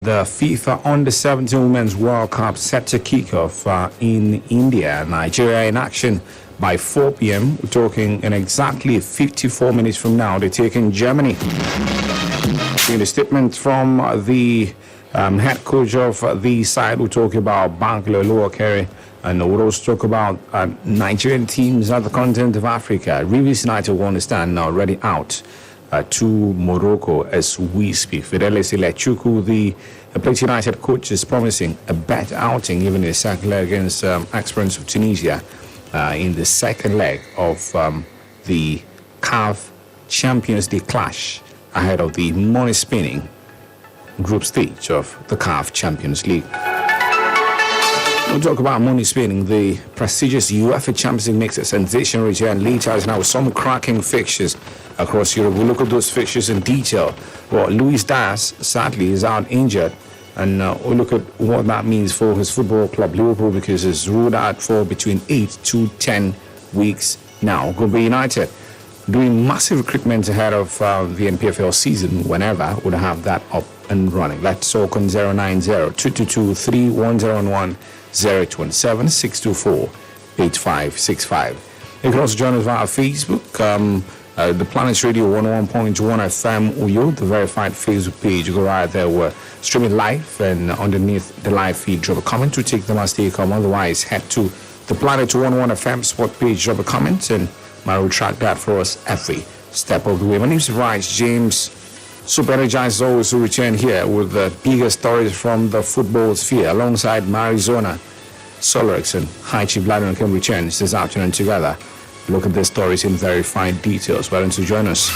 The FIFA Under-17 Women's World Cup set to kick off in India. Nigeria in action by 4 p.m. We're talking in exactly 54 minutes from now. They're taking Germany. In a statement from the head coach of the side, we're talking about Bankole Oluwakere, and we'll also talk about Nigerian teams at the continent of Africa. Rivers United, we understand, now already out to Morocco as we speak. Fidelis Ilechukwu, the Plateau United coach, is promising a better outing even in the second leg against Experience of Tunisia in the second leg of the CAF Champions League clash ahead of the money-spinning group stage of the CAF Champions League. We'll talk about money spinning. The prestigious UEFA Champions League makes a sensational return later as now with some cracking fixtures across Europe. We'll look at those fixtures in detail. Well, Luis Diaz, sadly, is out injured. And we'll look at what that means for his football club, Liverpool, because he's ruled out for between 8 to 10 weeks now. Gombe United doing massive recruitment ahead of the NPFL season whenever we'll have that up and running. Let's talk on 090-222-3101, 0217-624-8565. You can also join us via Facebook, the Planets Radio 101.1 FM Uyo, the verified Facebook page. You go right there, we're streaming live, and underneath the live feed, drop a comment to take them as they come. Otherwise, head to the Planet 101 FM spot page, drop a comment, and I will track that for us every step of the way. My name is Rice James. Super energized always to return here with the biggest stories from the football sphere alongside Marizona, Solarix, and High Chief Vladimir can return this afternoon together. Look at the stories in very fine details. Why don't you join us?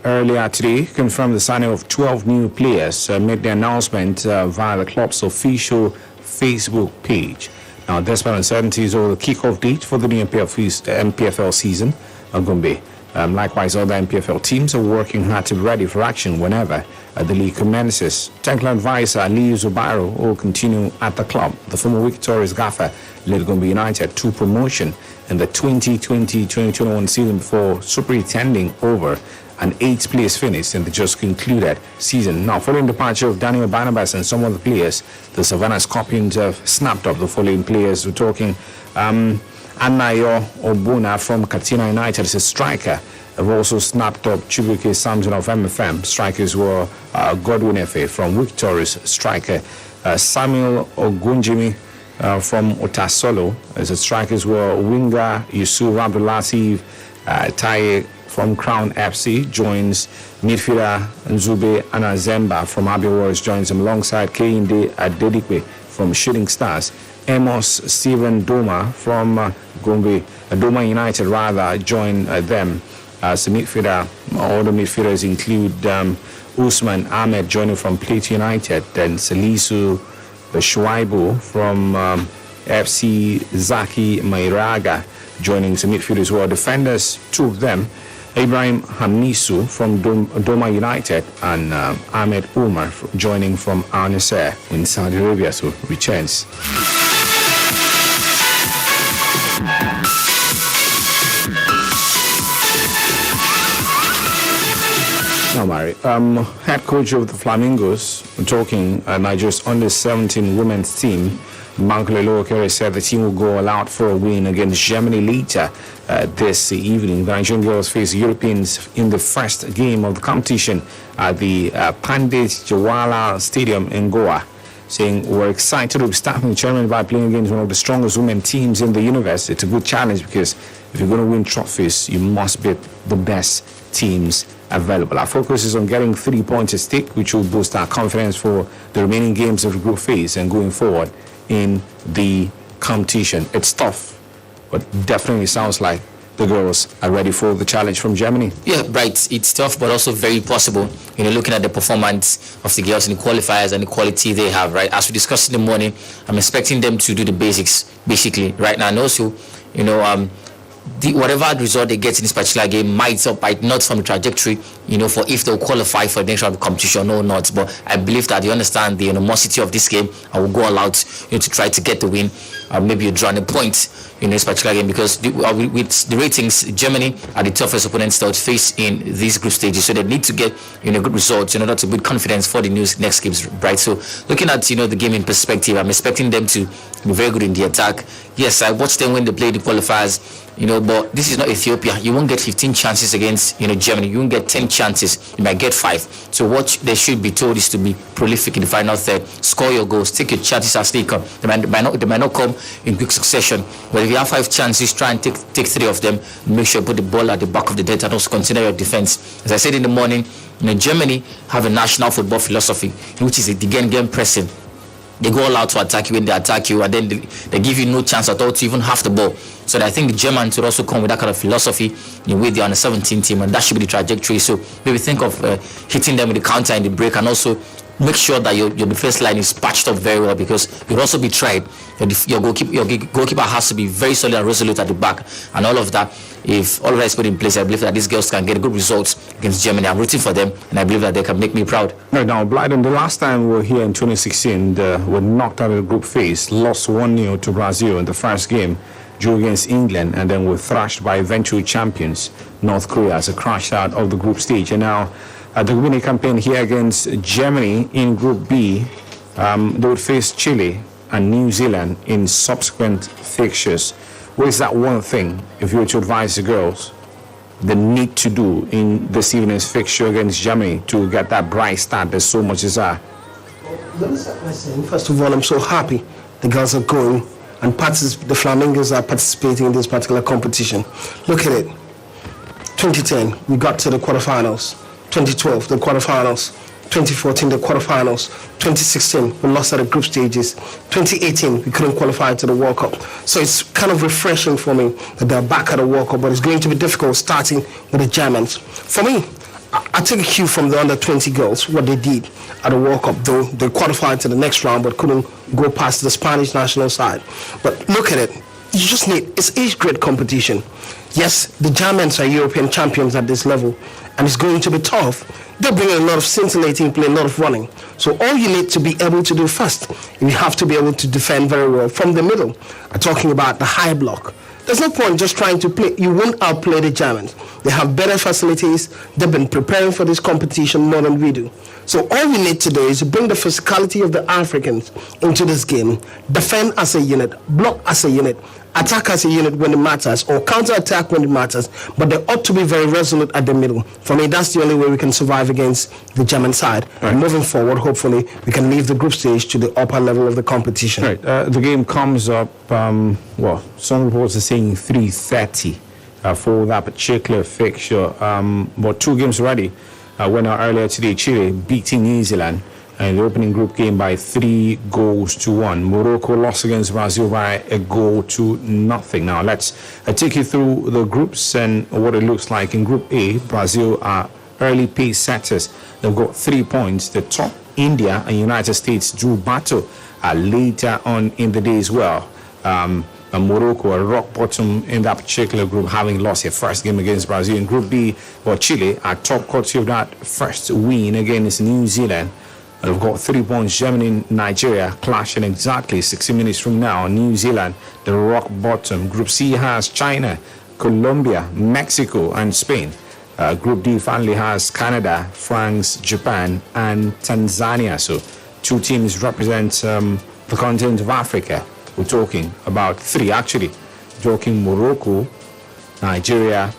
Earlier today, confirmed the signing of 12 new players, made the announcement via the club's official Facebook page. Now, despite uncertainties over the kickoff date for the new MPFL season, Gombe, likewise, other MPFL teams are working hard to be ready for action whenever the league commences. Technical advisor Lee Zubairo will continue at the club. The former victorious gaffer led Gombe United to promotion in the 2020-2021 season before superintending over an 8th place finish in the just concluded season. Now, following the departure of Daniel Barnabas and some of the players, the Savannah Scorpions have snapped up the following players. We're talking Anayo Obuna from Katina United as a striker. Have also snapped up Chibuke Samson of MFM. Strikers were Godwin Efe from Victorious striker, Samuel Ogunjimi from Otasolo. As the strikers were winger Yusuf Abdulatif Taye from Crown FC joins midfielder Nzube Anazemba from Abia Warriors joins him alongside Kehinde Adedipe from Shooting Stars. Amos Stephen Doma from Gombe, Doma United rather, join them as a midfielder. All the midfielders include Usman Ahmed joining from Plateau United, then Salisu Shuaibu from FC Zaki Mairaga joining the midfielders as well. Defenders, two of them, Ibrahim Hamisu from Doma United and Ahmed Umar joining from Al Nasser in Saudi Arabia, so returns. Now, Mary, head coach of the Flamingos, talking Nigeria's under-17 women's team, Bankole Oluwakere said the team will go all out for a win against Germany later this evening. The Nigerian girls face Europeans in the first game of the competition at the Pandit Jawala Stadium in Goa, saying we're excited to be starting the tournament by playing against one of the strongest women teams in the universe. It's a good challenge because if you're going to win trophies, you must beat the best teams available. Our focus is on getting 3 points at stake, which will boost our confidence for the remaining games of the group phase and going forward in the competition. It's tough, but definitely sounds like the girls are ready for the challenge from Germany. Yeah, right. It's tough, but also very possible. Looking at the performance of the girls in the qualifiers and the quality they have, right? As we discussed in the morning, I'm expecting them to do the basics, basically, right now. And also, whatever result they get in this particular game might or might not from the trajectory, for if they'll qualify for the next round of competition or not. But I believe that they understand the animosity of this game and will go all out to try to get the win. Maybe a draw and a point in this particular game, because with the ratings, Germany are the toughest opponents that would face in these group stages, so they need to get good results in order to build confidence for the next games, right? So looking at the game in perspective, I'm expecting them to be very good in the attack. Yes, I watched them when they played the qualifiers, but this is not Ethiopia. You won't get 15 chances against Germany. You won't get 10 chances. You might get 5. So what they should be told is to be prolific in the final third, score your goals, take your chances as they come. They might not come in quick succession, but if you have 5 chances, try and take 3 of them. Make sure you put the ball at the back of the net and also consider your defense. As I said in the morning, Germany have a national football philosophy, which is a game pressing. They go all out to attack you when they attack you, and then they give you no chance at all to even have the ball. So I think the Germans would also come with that kind of philosophy with the under-17 team, and that should be the trajectory. So maybe think of hitting them with the counter in the break, and also make sure that your defense line is patched up very well, because you'll also be tried. Your goalkeeper has to be very solid and resolute at the back, and all of that. If all of that is put in place, I believe that these girls can get good results against Germany. I'm rooting for them, and I believe that they can make me proud. Right now, Blyden, the last time we were here in 2016, they were knocked out of the group phase, lost 1-0 to Brazil in the first game, drew against England, and then were thrashed by eventual champions North Korea as a crash out of the group stage. And now, the winning campaign here against Germany in Group B, they would face Chile and New Zealand in subsequent fixtures. What is that one thing, if you were to advise the girls, they need to do in this evening's fixture against Germany to get that bright start that so much desire? Let me start by saying, first of all, I'm so happy the girls are going and the Flamingos are participating in this particular competition. Look at it. 2010, we got to the quarterfinals. 2012, the quarterfinals. 2014, the quarterfinals. 2016, we lost at the group stages. 2018, we couldn't qualify to the World Cup. So it's kind of refreshing for me that they're back at the World Cup, but it's going to be difficult starting with the Germans. For me, I take a cue from the under-20 girls, what they did at the World Cup, though they qualified to the next round but couldn't go past the Spanish national side. But look at it. You just need, it's age-grade competition. Yes, the Germans are European champions at this level, and it's going to be tough. They're bringing a lot of scintillating play, a lot of running. So all you need to be able to do first, you have to be able to defend very well from the middle. I'm talking about the high block. There's no point just trying to play. You won't outplay the Germans. They have better facilities. They've been preparing for this competition more than we do. So all we need to do is bring the physicality of the Africans into this game, defend as a unit, block as a unit, attack as a unit when it matters, or counter-attack when it matters, but they ought to be very resolute at the middle. For me, that's the only way we can survive against the German side. Right. And moving forward, hopefully, we can leave the group stage to the upper level of the competition. Right. The game comes up, some reports are saying 3:30 for that particular fixture. But 2 games already went out earlier today. Chile beating New Zealand in the opening group game by 3-1. Morocco lost against Brazil by 1-0. Now let's take you through the groups and what it looks like. In Group A, Brazil are early pace setters. They've got 3 points. The top, India and United States, drew battle later on in the day as well. Morocco are rock bottom in that particular group, having lost their first game against Brazil. In Group B, Chile are top courtesy of that first win against New Zealand. They've got 3 points. Germany and Nigeria clashing exactly 60 minutes from now. New Zealand, the rock bottom. Group C has China, Colombia, Mexico, and Spain. Group D finally has Canada, France, Japan, and Tanzania. So 2 teams represent the continent of Africa. We're talking about 3 actually. We're talking Morocco, Nigeria,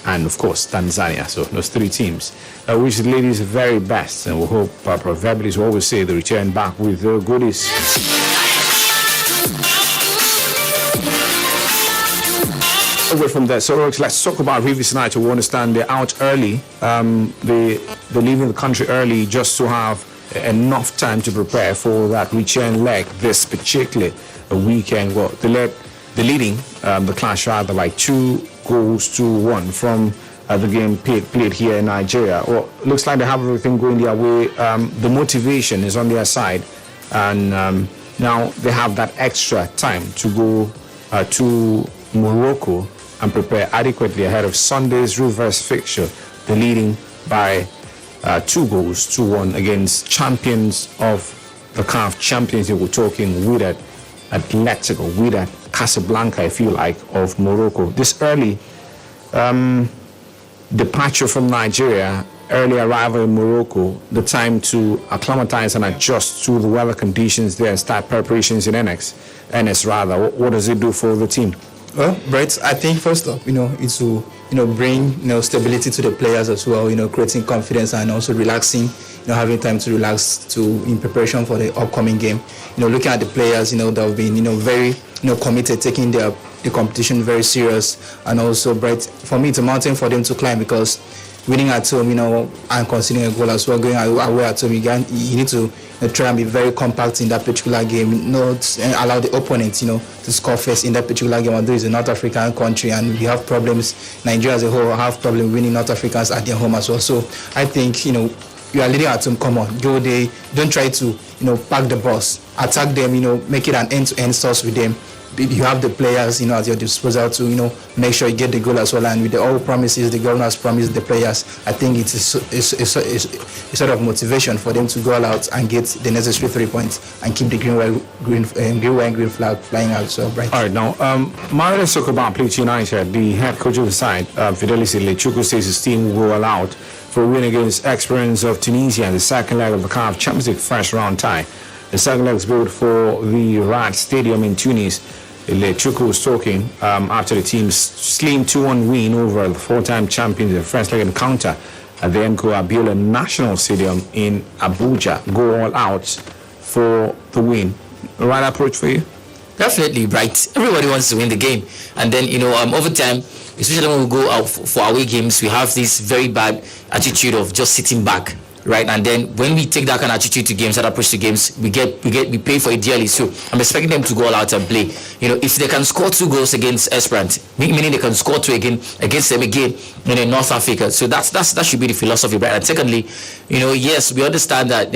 and of course Tanzania. So those 3 teams. Wish the ladies the very best, and we hope, proverbially as we always say, they return back with the goodies. Away from that, so let's talk about Rivers United. We understand they're out early. They're leaving the country early just to have enough time to prepare for that return leg this particular weekend. Well, they're leading the clash rather by 2-1 from the game played here in Nigeria. Well, looks like they have everything going their way. The motivation is on their side, and now they have that extra time to go to Morocco and prepare adequately ahead of Sunday's reverse fixture, the leading by 2-1 against champions of the CAF Champions League. We're talking Wydad Atletico, Wydad Casablanca, if you like, of Morocco. This early departure from Nigeria, early arrival in Morocco, the time to acclimatize and adjust to the weather conditions there and start preparations in NS rather. What does it do for the team? Well, Brett, I think first up, it's to, bring, stability to the players as well, creating confidence and also relaxing, having time to relax in preparation for the upcoming game. Looking at the players, that have been, very, committed, taking the competition very serious. And also, Brett, for me, it's a mountain for them to climb because winning at home, and conceding a goal as well, going away at home, you need to try and be very compact in that particular game, not allow the opponent, to score first in that particular game. Although it's a North African country and we have problems, Nigeria as a whole have problem winning North Africans at their home as well. So I think, you are leading at home, come on, go there, don't try to, pack the bus, attack them, make it an end-to-end source with them. You have the players, at your disposal to, make sure you get the goal as well. And with all promises the governor has promised the players, I think it's a sort of motivation for them to go all out and get the necessary 3 points and keep the green flag flying out. So bright. All right, now, Mario Sokoban played United. The head coach of the side, Fidelis Lechuku, says his team will go all out for a win against Esperance of Tunisia in the second leg of the CAF Champions League first round tie. The second leg is built for the Rad Stadium in Tunis. Lechuku was talking after the team's slim 2-1 win over the four-time champions in the first leg encounter at the Nko Abiola National Stadium in Abuja. Go all out for the win. The right approach for you? Definitely, right. Everybody wants to win the game. And then, over time, especially when we go out for away games, we have this very bad attitude of just sitting back. Right, and then when we take that kind of attitude to games, that approach to games, we pay for it dearly. So I'm expecting them to go all out and play. If they can score 2 goals against Esperance, meaning they can score 2 against them again in North Africa. So that should be the philosophy, right? And secondly, yes, we understand that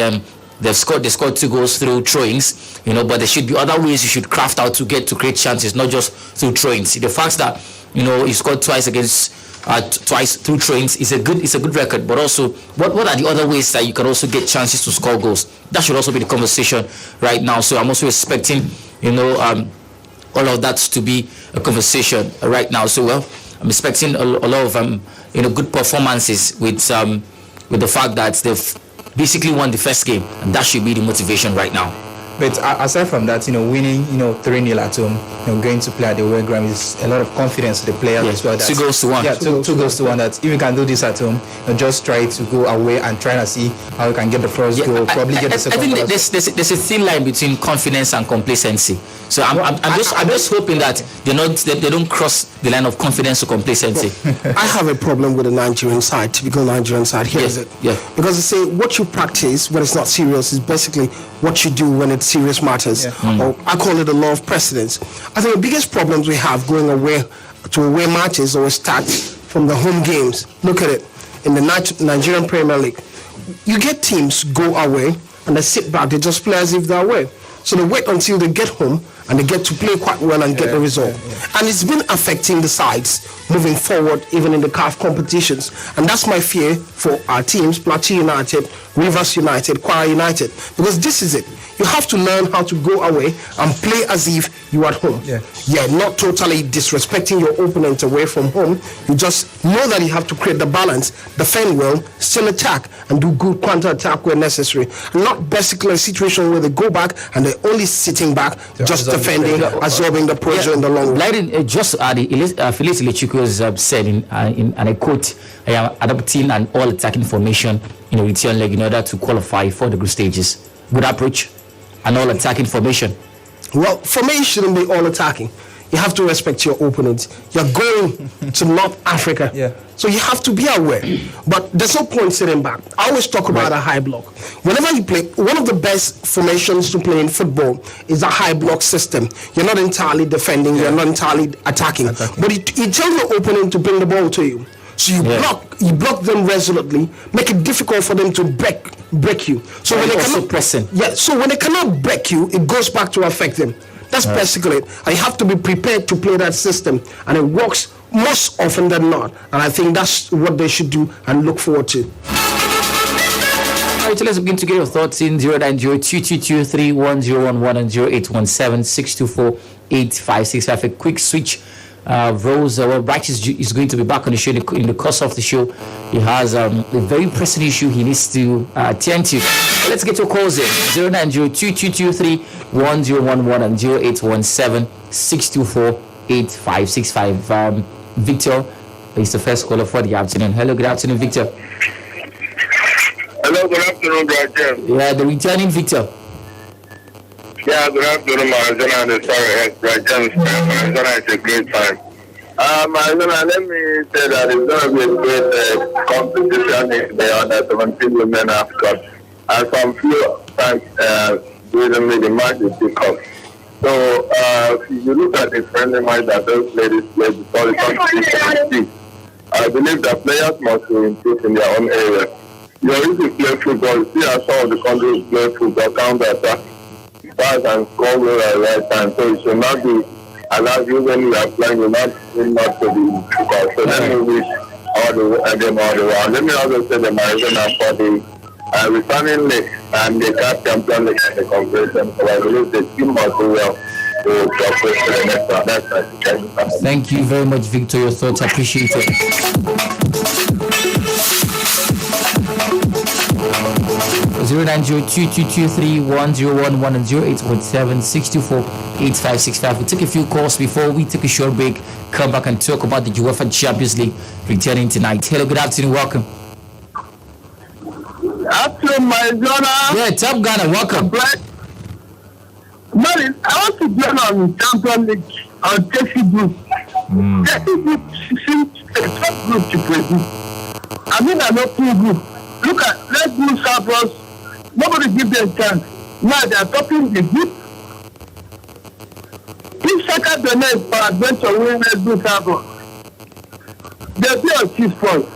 they scored 2 goals through throw-ins, but there should be other ways you should craft out to create chances, not just through throw-ins. The fact that he scored twice through trains is a good record, but also what are the other ways that you can also get chances to score goals? That should also be the conversation right now. So I'm also expecting all of that to be a conversation right now. So I'm expecting a lot of good performances with the fact that they've basically won the first game, and that should be the motivation right now. But aside from that, winning, 3-0 at home, going to play at the away ground is a lot of confidence to the players as well. 2 goals to 1. Yeah, two goals to 1. That if you can do this at home, just try to go away and try to see how you can get the first goal, probably get the second goal. I think there's a thin line between confidence and complacency. So I'm just hoping that they don't cross the line of confidence to complacency. I have a problem with the Nigerian side, typical Nigerian side. Here is it. Yeah. Because they say what you practice when it's not serious is basically what you do when it's serious matters. Yeah. Or I call it the law of precedence. I think the biggest problems we have going away to away matches or start from the home games. Look at it. In the Nigerian Premier League, you get teams go away and they sit back, they just play as if they're away. So they wait until they get home and they get to play quite well and get the result. And it's been affecting the sides moving forward, even in the CAF competitions. And that's my fear for our teams, Plateau United, Rivers United, Kwara United, because this is it. You have to learn how to go away and play as if you're at home. Yeah, not totally disrespecting your opponent away from home. You just know that you have to create the balance, defend well, still attack, and do good counter-attack where necessary. And not basically a situation where they go back and they're only sitting back, just defending, absorbing the pressure in the long run. Just Felix Lechuku has said, and I quote, I am adopting an all-attacking formation in a return leg in order to qualify for the group stages. Good approach. An all-attacking formation. Well, for me, it shouldn't be all-attacking. You have to respect your opponents. You're going to North Africa. So you have to be aware. But there's no point sitting back. I always talk about a high block. Whenever you play, one of the best formations to play in football is a high block system. You're not entirely defending, you're not entirely attacking. But you tell your opponent to bring the ball to you. So you block them resolutely, make it difficult for them to break you. So when they cannot pressing. So when they cannot break you, it goes back to affect them. That's basically it. And you have to be prepared to play that system, and it works most often than not. And I think that's what they should do and look forward to. All right, so let's begin to get your thoughts in 090-2223-1011 and 0817-624-8565. A quick switch. Rose, Bright is going to be back on the show in the course of the show. He has a very pressing issue he needs to attend to. Let's get your calls in 090-2223-1011 and 0817-624-8565. Victor is the first caller for the afternoon. Hello, good afternoon, Victor. Hello, good afternoon, Brian. Yeah, the returning Victor. Yeah, good afternoon, Marazona. Sorry, Brian. Marazona is a great time. Marazona, let me say that it's going to be a great competition in the under 17 women Africa. And some few times during the match is pick up. So, if you look at the friendly match that those ladies played before the competition, I believe that players must improve in their own area. You used to play football. You see how some of the countries play football, counter attack, pass and score goal at the right time. So it should not be allowed you when you are playing, you're not to be football. So let me wish all the way. Let me also say the Marizona for the returning league and the CAF Champions League and the competition. So I believe the team must do well to progress to the next one. That's right. Thank you very much, Victor. Your thoughts appreciate it. 090-2223-1011 and 0817-624-8565. We'll take a few calls before we take a short break. Come back and talk about the UEFA Champions League returning tonight. Hello, good afternoon, welcome. Afternoon, Marizona. Yeah, Top Ghana, welcome. Martin, I want to join on Champions League on Chelsea Group. Chelsea Group seems a tough group to play. I mean, an open group. Look at Red Bull Cyprus. Nobody give them a chance. Now they are topping the group. If Saka Benin for adventure win Red Bull Cyprus, they'll be on 6 points.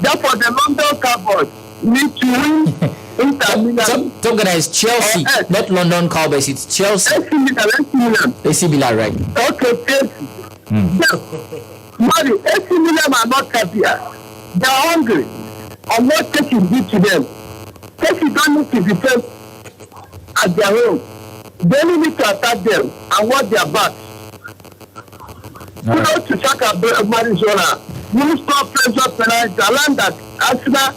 Therefore, the London Cowboys need to win Inter Milan. Top Ghana is Chelsea, not London Cowboys. It's Chelsea. AC Milan. AC Milan, right? Okay, Chelsea. Now, Mari, AC Milan are not happy. They are hungry. And what Chelsea did to them? Chelsea don't need to defend at their own. They only need to attack them and watch their backs. Kudos to Saka Marizona. You stop pressure penalty. I learned that Arsenal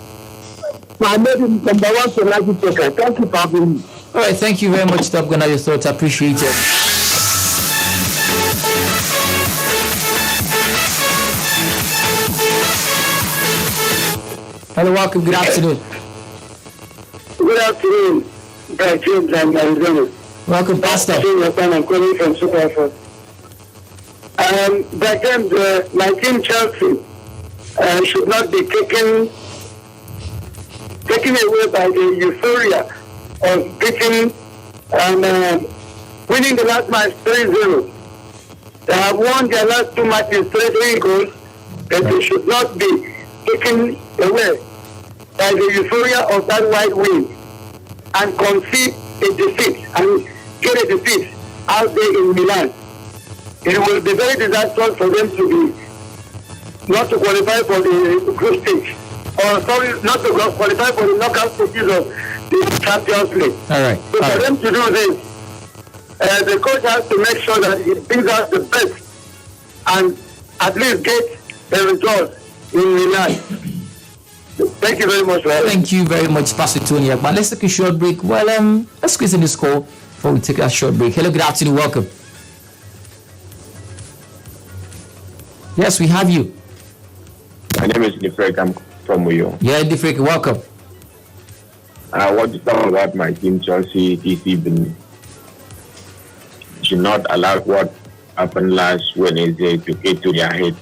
are maybe number one penalty taker. Thank you for having me. All right, thank you very much, Top Ghana. Your thoughts appreciate it. Hello, welcome. Good afternoon. Good afternoon, James and Arizona. Welcome, Pastor. I'm calling from Super Force. James, my team Chelsea should not be taken away by the euphoria of beating and winning the last match 3-0. They have won their last 2 matches 3 goals, but they should not be taken away by the euphoria of that wide win and concede a defeat and get a defeat out there in Milan. It will be very disastrous for them to be not to qualify for the group stage, or sorry, not to qualify for the knockout stages of the Champions League. All right. So for them to do this, the coach has to make sure that he brings out the best and at least get a result in Milan. Thank you very much. Thank you very much, Pastor Tony. But let's take a short break. Well, let's squeeze in this call before we take a short break. Hello, good afternoon. Welcome. Yes, we have you. My name is Nifrek. I'm from Uyo. Yeah, Nifrek, welcome. I want to talk about my team, Chelsea, this evening. Should not allow what happened last Wednesday to get to their head.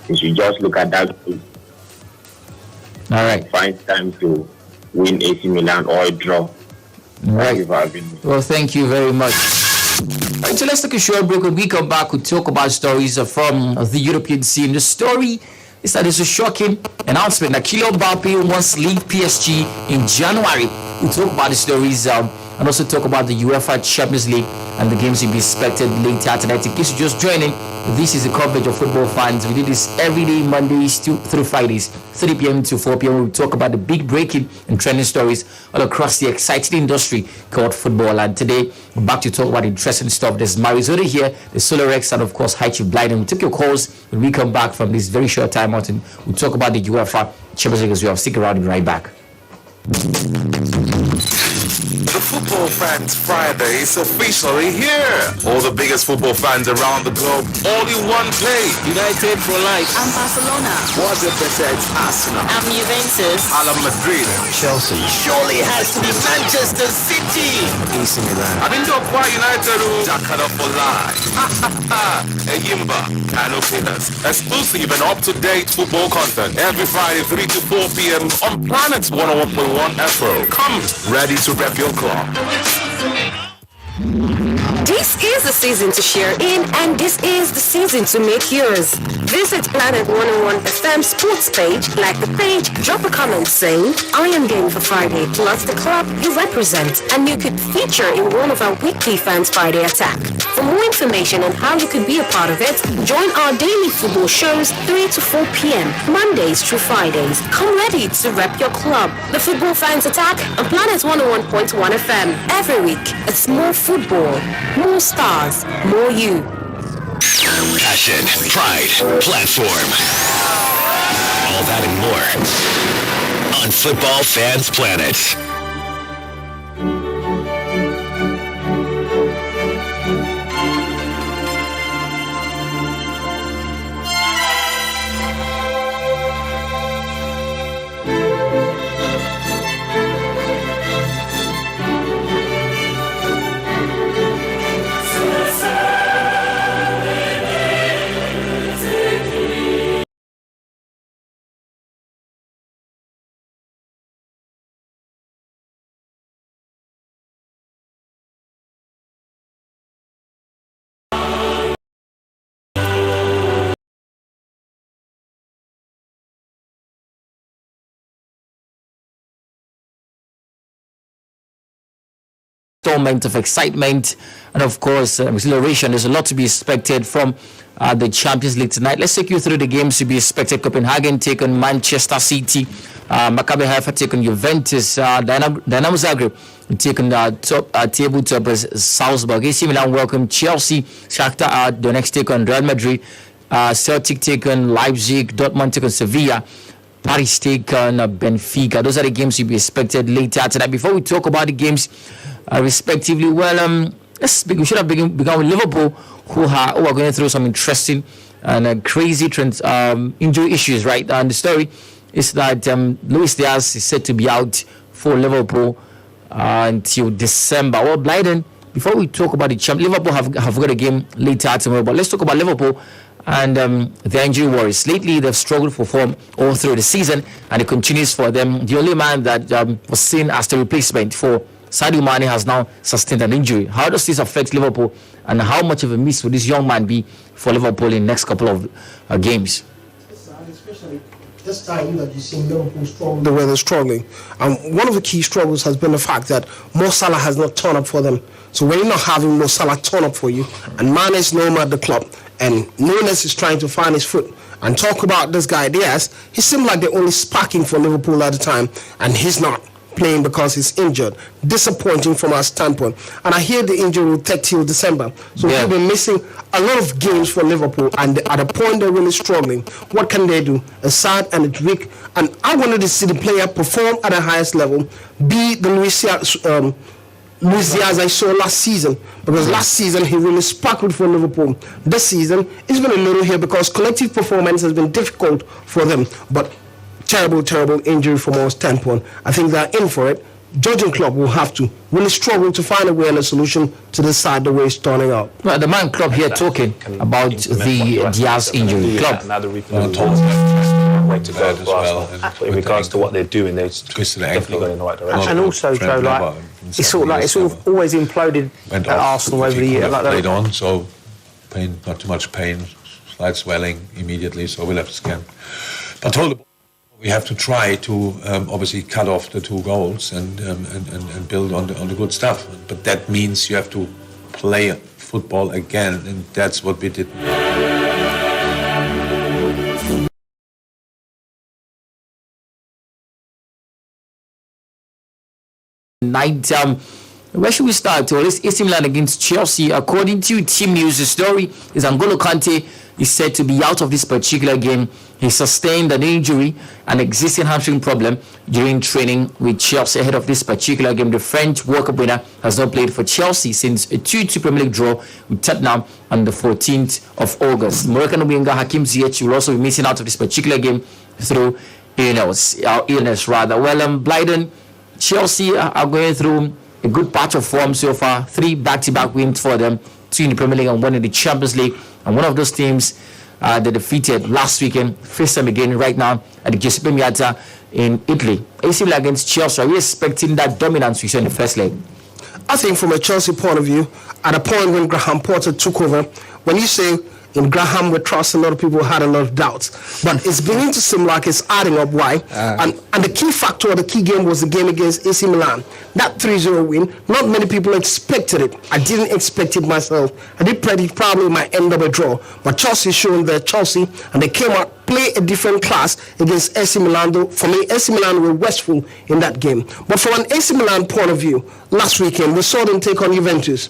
You should just look at that. All right. Find time to win AC Milan or a draw. All right. Well, thank you very much. All right, so let's take a short break. When we come back, we'll talk about stories from the European scene. The story is that there's a shocking announcement that Kylian Mbappe wants to leave PSG in January. We'll talk about the stories and also talk about the UEFA Champions League and the games you'll be expected later tonight. In case you're just joining, this is the coverage of football fans. We do this every day, Mondays through Fridays, 3 p.m. to 4 p.m. We talk about the big breaking and trending stories all across the exciting industry called football. And today, we're back to talk about interesting stuff. There's Marizota here, the Solar Rex, and of course, High Chief Blyden. We took your calls when we come back from this very short time out, and we'll talk about the UEFA Champions League as well. Stick around and right back. The Football Fans Friday is officially here. All the biggest football fans around the globe, all in one place. United for life. I'm Barcelona. What's the percent Arsenal? I'm Juventus. Real Madrid. Chelsea. Surely has to be Manchester City. AC Milan. I didn't know quite United Jakarta for life. Eyimba, Kano Pillars. Exclusive and up-to-date football content every Friday 3 to 4 p.m. on Planet 101.1 FM. Come ready to rep your club. This is the season to share in, and this is the season to make yours. Visit Planet 101 FM sports page, like the page, drop a comment saying, I am game for Friday, plus the club you represent, and you could feature in one of our weekly Fans Friday attack. For more information on how you could be a part of it, join our daily football shows 3 to 4 p.m., Mondays through Fridays. Come ready to rep your club. The Football Fans Attack on Planet 101.1 FM. Every week, it's more football, more stars, more you. Passion, pride, platform. All that and more on Football Fans Planet. Installment of excitement and of course exhilaration. There's a lot to be expected from the Champions League tonight. Let's take you through the games to be expected. Copenhagen take on Manchester City, Maccabi Haifa take on Juventus, Dynamo Zagreb take on table toppers Salzburg, AC Milan welcome Chelsea, Shakhtar Donetsk take on Real Madrid, Celtic take on Leipzig, Dortmund take on Sevilla, Paris take on Benfica. Those are the games to be expected later tonight. Before we talk about the games respectively, we should have begun with Liverpool, who are going through some interesting and crazy injury issues, right? And the story is that Luis Diaz is said to be out for Liverpool until December. Well, Blyden, before we talk about the champion, Liverpool have got a game later tomorrow, but let's talk about Liverpool and their injury worries. Lately, they've struggled for form all through the season, and it continues for them. The only man that was seen as the replacement for Sadio Mane has now sustained an injury. How does this affect Liverpool, and how much of a miss will this young man be for Liverpool in the next couple of games? Especially this time that you see Liverpool struggle the way they're struggling. One of the key struggles has been the fact that Mo Salah has not turned up for them. So when you're not having Mo Salah turn up for you, and Mane is no more at the club, and Nunes is trying to find his foot, and talk about this guy Diaz, he seemed like they're only sparking for Liverpool at the time, and he's not playing because he's injured. Disappointing from our standpoint. And I hear the injury will take till December. So we've been missing a lot of games for Liverpool, and at a point they're really struggling. What can they do? It's sad and it's weak. And I wanted to see the player perform at the highest level, be the Luis Diaz I saw last season, because last season he really sparkled for Liverpool. This season it's been a little here because collective performance has been difficult for them. But terrible injury from our standpoint. I think they're in for it. Jurgen Klopp will have to really struggle to find a way and a solution to decide the way it's turning out. Well, the man Klopp here talking about the Diaz injury. Klopp. Way to go as well. In regards to what they're doing, they're definitely going in the right direction. And also, Joe, like it's sort of always imploded at Arsenal over the year. Like played on, so not too much pain, slight swelling immediately. So we'll have to scan. But hold the ball. we have to try to obviously cut off the 2 goals and build on the good stuff. But that means you have to play football again, and that's what we did. Night, where should we start? Well, it's AC Milan against Chelsea. According to Team News, the story is N'Golo Kante is said to be out of this particular game. He sustained an injury, an existing hamstring problem during training with Chelsea ahead of this particular game. The French World Cup winner has not played for Chelsea since a 2-2 Premier League draw with Tottenham on the 14th of August. Moroccan winger Hakim Ziyech will also be missing out of this particular game through illness. Well, Blyden, Chelsea are going through a good patch of form so far. 3 back-to-back wins for them, 2 in the Premier League and 1 in the Champions League. And one of those teams they defeated last weekend, face them again right now at the Giuseppe Meazza in Italy. AC Milan against Chelsea, are we expecting that dominance we saw in the first leg? I think from a Chelsea point of view, at a point when Graham Potter took over, when you say in Graham we trust, a lot of people had a lot of doubts. But it's beginning to seem like it's adding up. Why? And the key factor, the key game was the game against AC Milan. That 3-0 win, not many people expected it. I didn't expect it myself. I did predict probably might end up a draw. But Chelsea showing their Chelsea, and they came out, play a different class against AC Milan. Though, for me, AC Milan were wasteful in that game. But from an AC Milan point of view, last weekend we saw them take on Juventus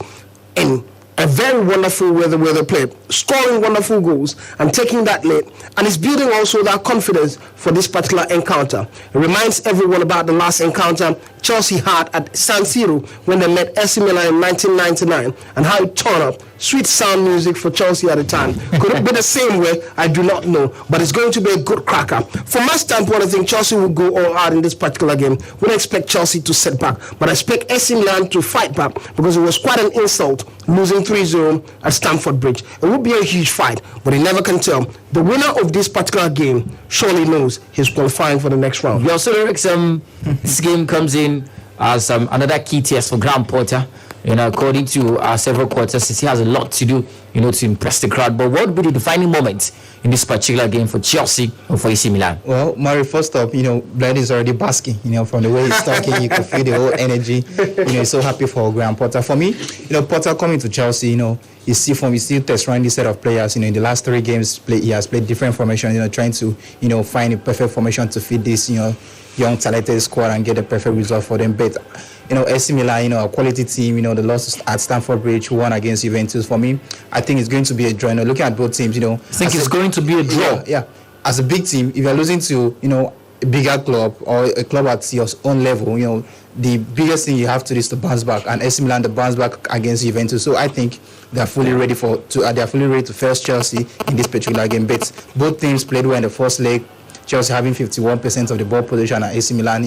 in a very wonderful way they played, scoring wonderful goals and taking that lead, and it's building also that confidence for this particular encounter. It reminds everyone about the last encounter Chelsea had at San Siro when they met AC Milan in 1999 and how it turned up. Sweet sound music for Chelsea at the time. Could it be the same way? I do not know, but it's going to be a good cracker. From my standpoint, I think Chelsea will go all out in this particular game. We don't expect Chelsea to set back, but I expect AC Milan to fight back because it was quite an insult losing 3-0 at Stamford Bridge. It would be a huge fight, but you never can tell. The winner of this particular game surely knows he's qualifying for the next round. Yeah, so Eric, this game comes in as another key test for Graham Potter. According to several quarters, he has a lot to do, to impress the crowd. But what would be the defining moment in this particular game for Chelsea or for AC Milan? Well, Murray, first up, Bled is already basking. From the way he's talking, you can feel the whole energy. He's so happy for Graham Potter. For me, Potter coming to Chelsea, you see test running this set of players. In the last 3 games, he has played different formations. Trying to, find a perfect formation to fit this, young talented squad and get a perfect result for them. But AC Milan, a quality team, the loss at Stamford Bridge, who won against Juventus. For me, I think it's going to be a draw. Looking at both teams, I think it's going to be a draw. Yeah. As a big team, if you're losing to, a bigger club or a club at your own level, the biggest thing you have to do is to bounce back. And AC Milan, the bounce back against Juventus. So I think they're fully ready to face Chelsea in this particular game. But both teams played well in the first leg. Chelsea having 51% of the ball position and AC Milan,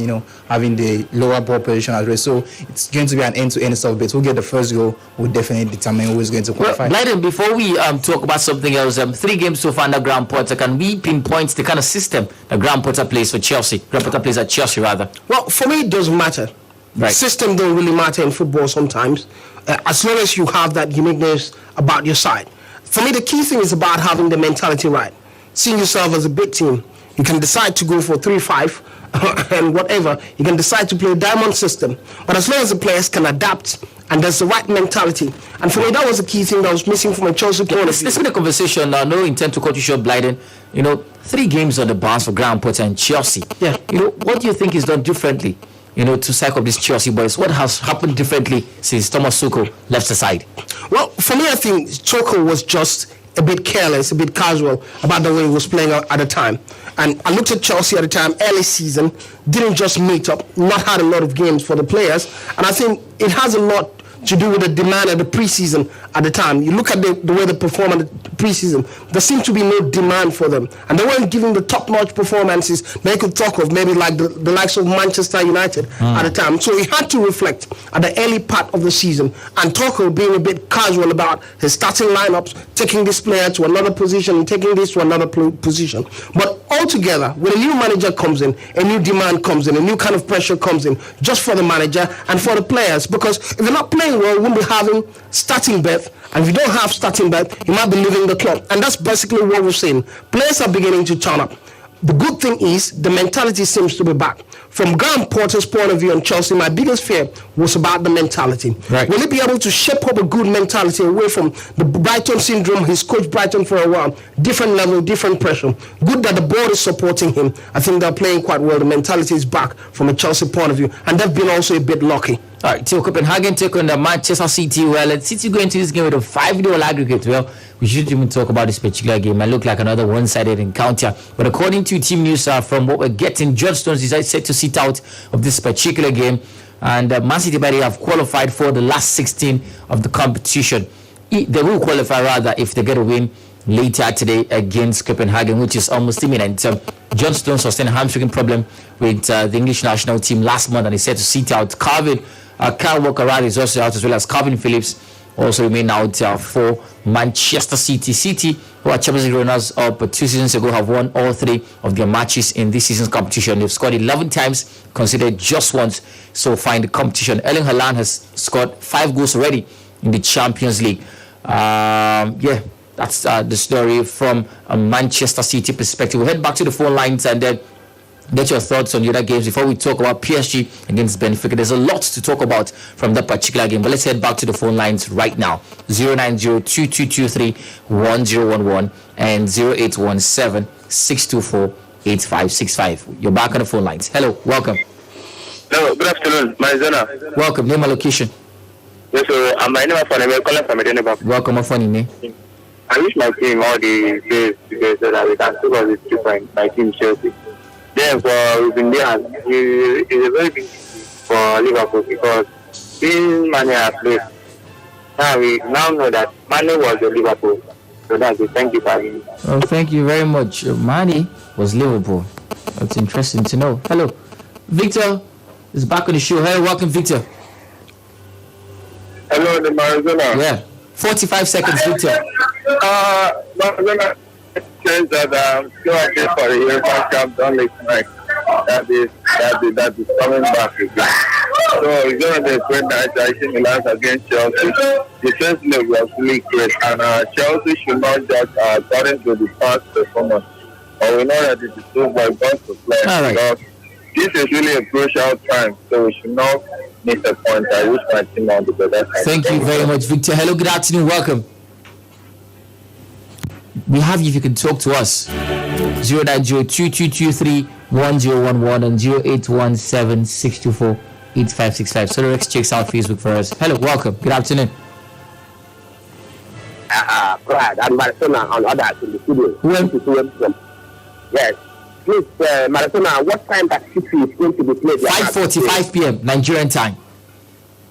having the lower ball position as well. So it's going to be an end-to-end stuff. But who get the first goal will definitely determine who is going to qualify. Well, Blyden, before we talk about something else, 3 games so far under Graham Potter, can we pinpoint the kind of system that Graham Potter plays for Chelsea? Graham Potter plays at Chelsea, rather. Well, for me, it doesn't matter. Right. System don't really matter in football sometimes, as long as you have that uniqueness about your side. For me, the key thing is about having the mentality right. Seeing yourself as a big team. You can decide to go for 3-5 and whatever. You can decide to play a diamond system. But as long as the players can adapt and there's the right mentality. And for me, that was the key thing that was missing from a Chelsea point of view. Let's get a conversation now. No intent to cut you short, Blyden. 3 games on the bounce for Graham Potter and Chelsea. Yeah. What do you think is done differently, to cycle these Chelsea boys? What has happened differently since Thomas Tuchel left the side? Well, for me, I think Tuchel was just a bit careless, a bit casual about the way he was playing at the time. And I looked at Chelsea at the time, early season, didn't just meet up, not had a lot of games for the players. And I think it has a lot to do with the demand at the preseason at the time. You look at the way they perform at the preseason, there seemed to be no demand for them. And they weren't giving the top-notch performances they could talk of, maybe like the likes of Manchester United at the time. So he had to reflect at the early part of the season. And Tuchel being a bit casual about his starting lineups, taking this player to another position, taking this to another position. But altogether, when a new manager comes in, a new demand comes in, a new kind of pressure comes in, just for the manager and for the players. Because if you're not playing well, you won't be having starting berth. And if you don't have starting berth, you might be leaving the club. And that's basically what we're saying. Players are beginning to turn up. the good thing is the mentality seems to be back. From Graham Potter's point of view on Chelsea, my biggest fear was about the mentality. Right. Will he be able to shape up a good mentality away from the Brighton syndrome? He's coached Brighton for a while. Different level, different pressure. Good that the board is supporting him. I think they're playing quite well. The mentality is back from a Chelsea point of view. And they've been also a bit lucky. All right, till Copenhagen take on the Manchester City. Well, City going into this game with a 5-0 aggregate. Well, we shouldn't even talk about this particular game. It looked like another one-sided encounter. But according to team news from what we're getting, John Stones is set to sit out of this particular game. And Man City, by the way, have qualified for the last 16 of the competition. They will qualify, rather, if they get a win later today against Copenhagen, which is almost imminent. John Stones sustained a hamstring problem with the English national team last month, and he's set to sit out. Kyle Walker-Wright is also out, as well as Calvin Phillips also remain out for Manchester City. City, who are Champions League runners-up 2 seasons ago, have won all 3 of their matches in this season's competition. They've scored 11 times, considered just once so far in the competition. Erling Haaland has scored 5 goals already in the Champions League. That's the story from a Manchester City perspective. We'll head back to the phone lines and then get your thoughts on the other games before we talk about PSG against Benfica. There's a lot to talk about from that particular game, but let's head back to the phone lines right now. 090-2223-1011 and 0817-624-8565. You're back on the phone lines. Hello, welcome. Hello, good afternoon. Maizana. Welcome. Name and location. Yes, sir. My name is Afani. I'm calling from Edeneba. Welcome, Afani. I wish my team all the best today so that we can still got this 2 points. My team Chelsea. Therefore, we've been there. It's a very big for Liverpool because being Mane has played. Now we know that Mane was the Liverpool. So that's it. Thank you for having me. Oh, thank you very much. Mane was Liverpool. That's interesting to know. Hello. Victor is back on the show. Hello, welcome, Victor. Hello, the Maradona. Yeah. 45 seconds, Victor. Maradona says that still again for the UEFA Champions League tonight. That is coming back again. So it's going to be a great night. I think Milan against Chelsea. Defensively was really great, and Chelsea should not just according to the past performance. But we know that it is so by God to play. All right. Because this is really a crucial time, so we should not miss a point. I wish my team on the better side. Thank you very much, Victor. Hello, good afternoon. Welcome. We have you if you can talk to us. 090-2223-1011 and 0817-624-8565. So the Rex checks out Facebook for us. Hello, welcome. Good afternoon. Brad and Maratona and others in the studio. Yes. Please, Maratona, what time that City is going to be played? 5:45 p.m. Nigerian time.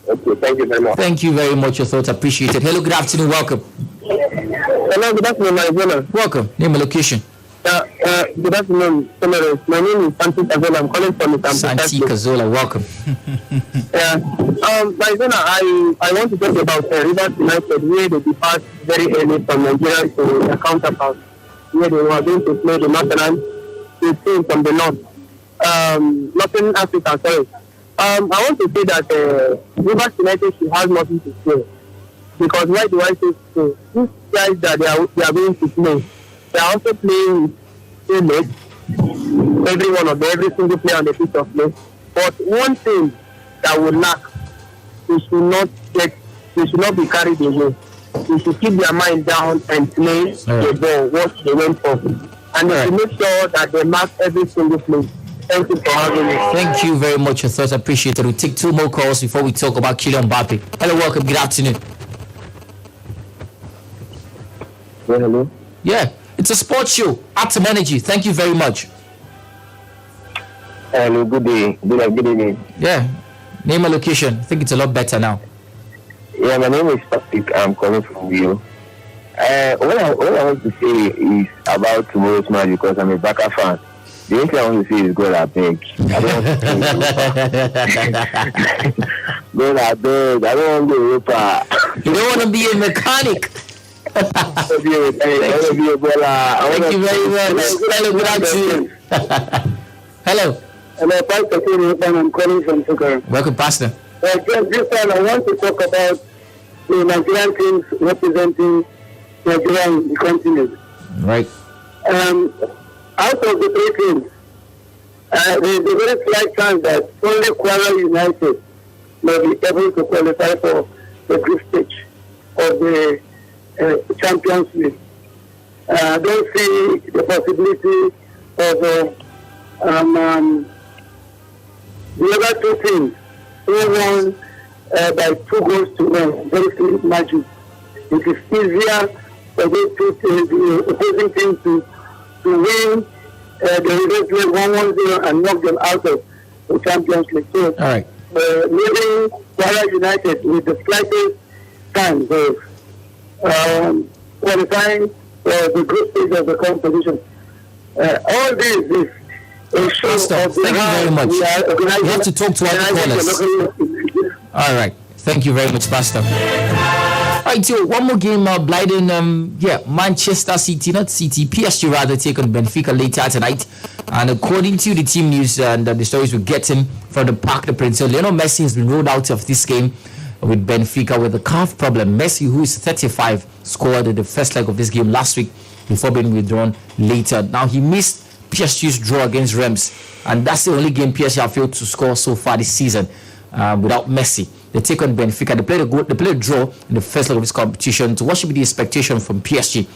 Okay, thank you very much. Thank you very much. Your thoughts appreciated. Hello, good afternoon. Welcome. Hello, good afternoon, Maratona. Welcome. Name and location. Good afternoon, Senator. My name is Santi Kazola. I'm calling from the Santi Kazola. Welcome. Maratona, I want to talk about Rivers United, where they depart very early from Nigeria to their counterpart, where they were going to play the Northern team from the north, Northern Africa. Sorry. I want to say that Rivers United should have nothing to say, because why do I say so? These guys that they are going to play, they are also playing with 2 legs, every single player on the pitch of play. But one thing that will lack, they should not be carried away. They should keep their mind down and play the ball, what they went for. And they should make sure that they mark every single play. Thank you for having me. Thank you very much. Your thoughts appreciated. We'll take 2 more calls before we talk about Kylian Mbappe. Hello, welcome. Good afternoon. Hello. Yeah, it's a sports show. Atom Energy. Thank you very much. Hello, good day. Good evening. Yeah. Name and location. I think it's a lot better now. Yeah, my name is Patrick. I'm calling from you. What I want to say is about tomorrow's match, because I'm a Barca fan. The only thing I want to say is God, I beg. I don't want to God, I beg. I don't want to be a rapper. You don't want to be a mechanic. I want to be a baller. Thank you very much. Hello, good afternoon. Hello. Hello, Pastor. I'm calling from Sugar. Welcome, Pastor. Just this time, I want to talk about the Nigerian teams representing Nigeria in the continent. Right. out of the 3 teams, there's a very slight chance that only Kwara United may be able to qualify for the group stage of the Champions League. I don't see the possibility of the other 2 teams who won by 2 goals to 1, very slim margin. It is easier for those 2 teams, the opposing team, to win the results 1-0 and knock them out of the Champions League. So, all right. Leaving Kwara United with the slightest chance of qualifying for the group stage of the competition. All this is a show of thank you very much. We have to talk to other callers. All right. Thank you very much, Pastor. All right, so one more game, Blyden. Manchester City, not City, PSG rather, take on Benfica later tonight. And according to the team news and the stories we're getting from the Parc des Princes, Lionel Messi has been ruled out of this game with Benfica with a calf problem. Messi, who is 35, scored the first leg of this game last week before being withdrawn later. Now, he missed PSG's draw against Reims, and that's the only game PSG have failed to score so far this season without Messi. They take on Benfica. They played a draw in the first leg of this competition. So what should be the expectation from PSG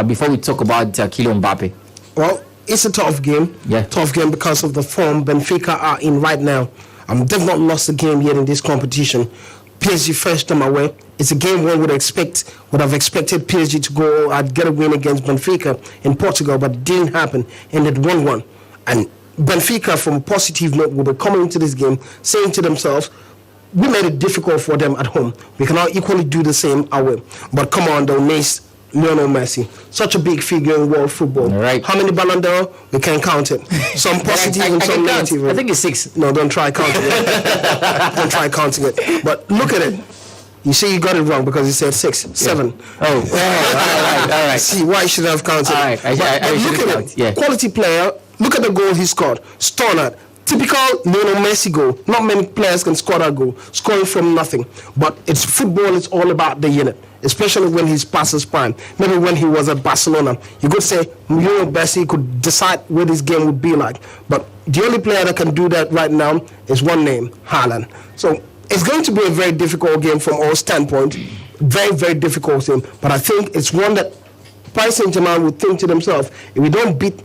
before we talk about Kylian Mbappe? Well, it's a tough game. Yeah. Tough game because of the form Benfica are in right now. They've not lost a game yet in this competition. PSG first time away. It's a game one would have expected PSG to go and get a win against Benfica in Portugal, but it didn't happen. Ended 1-1. And Benfica, from a positive note, will be coming into this game saying to themselves, we made it difficult for them at home. We cannot equally do the same away. But come on, they'll miss Lionel Messi, such a big figure in world football. Right. How many Ballon d'Or? We can't count it. Some positive and some negative. I think it's 6. No, don't try counting it. Don't try counting it. But look at it. You see, you got it wrong because you said 6, 7. Oh, all right. See, why should I have counted? All right, but look at count. it. Yeah. Quality player. Look at the goal he scored. Stonard. Typical Lionel Messi goal. Not many players can score that goal. Scoring from nothing. But it's football. It's all about the unit. Especially when he's past his prime. Maybe when he was at Barcelona. You could say Lionel Messi could decide what his game would be like. But the only player that can do that right now is one name, Haaland. So it's going to be a very difficult game from all standpoint. Very, very difficult game. But I think it's one that Paris Saint-Germain would think to themselves, if we don't beat